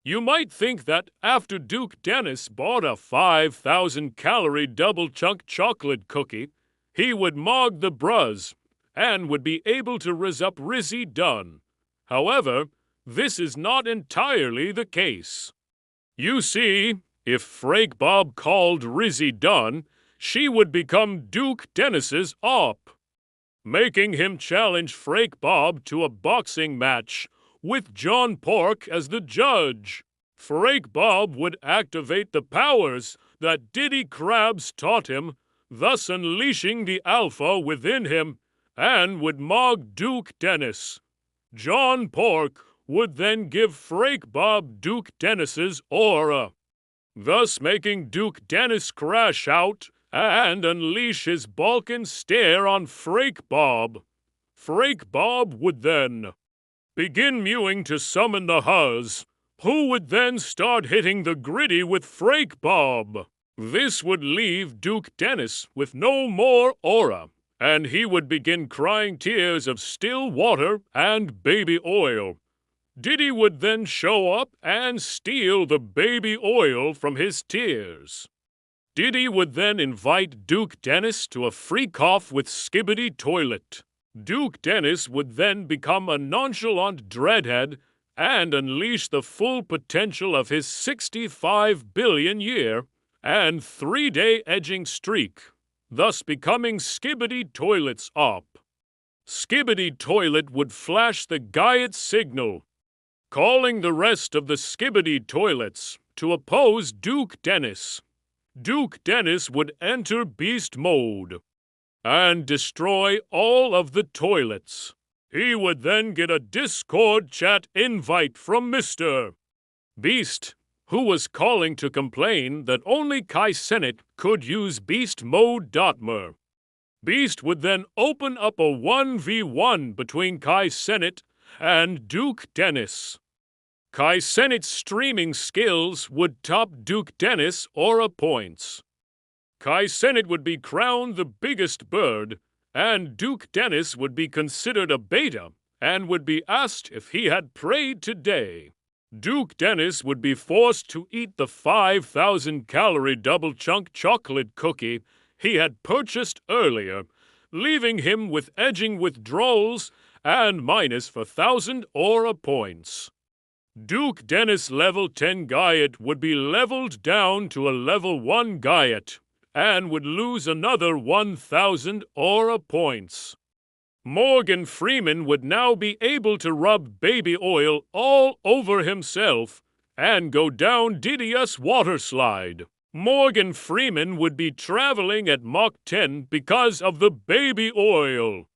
You might think that after Duke Dennis bought a 5,000-calorie double-chunk chocolate cookie, he would mog the bruz and would be able to rizz up Rizzy Dunn. However, this is not entirely the case. You see, if Frake Bob called Rizzy Dunn, she would become Duke Dennis's op, making him challenge Frake Bob to a boxing match with John Pork as the judge. Frake Bob would activate the powers that Diddy Krabs taught him, thus unleashing the alpha within him, and would mog Duke Dennis. John Pork would then give Frake Bob Duke Dennis's aura, thus making Duke Dennis crash out and unleash his Balkan stare on Frake Bob. Frake Bob would then begin mewing to summon the Huzz, who would then start hitting the gritty with Frake Bob. This would leave Duke Dennis with no more aura, and he would begin crying tears of still water and baby oil. Diddy would then show up and steal the baby oil from his tears. Diddy would then invite Duke Dennis to a freak-off with Skibbity Toilet. Duke Dennis would then become a nonchalant dreadhead and unleash the full potential of his 65 billion year and 3-day edging streak, thus becoming Skibbity Toilet's op. Skibbity Toilet would flash the Guyot signal, calling the rest of the Skibbity Toilets to oppose Duke Dennis. Duke Dennis would enter beast mode and destroy all of the toilets. He would then get a Discord chat invite from Mr. Beast, who was calling to complain that only Kai Cenat could use beast mode. Beast would then open up a 1v1 between Kai Cenat and Duke Dennis. Kai Cenat's streaming skills would top Duke Dennis aura points. Kai Cenat would be crowned the biggest bird, and Duke Dennis would be considered a beta and would be asked if he had prayed today. Duke Dennis would be forced to eat the 5,000-calorie double-chunk chocolate cookie he had purchased earlier, leaving him with edging withdrawals and minus for 1,000 aura points. Duke Dennis level 10 Guyot would be leveled down to a level 1 Guyot and would lose another 1,000 aura points. Morgan Freeman would now be able to rub baby oil all over himself and go down Diddy's water slide. Morgan Freeman would be traveling at Mach 10 because of the baby oil.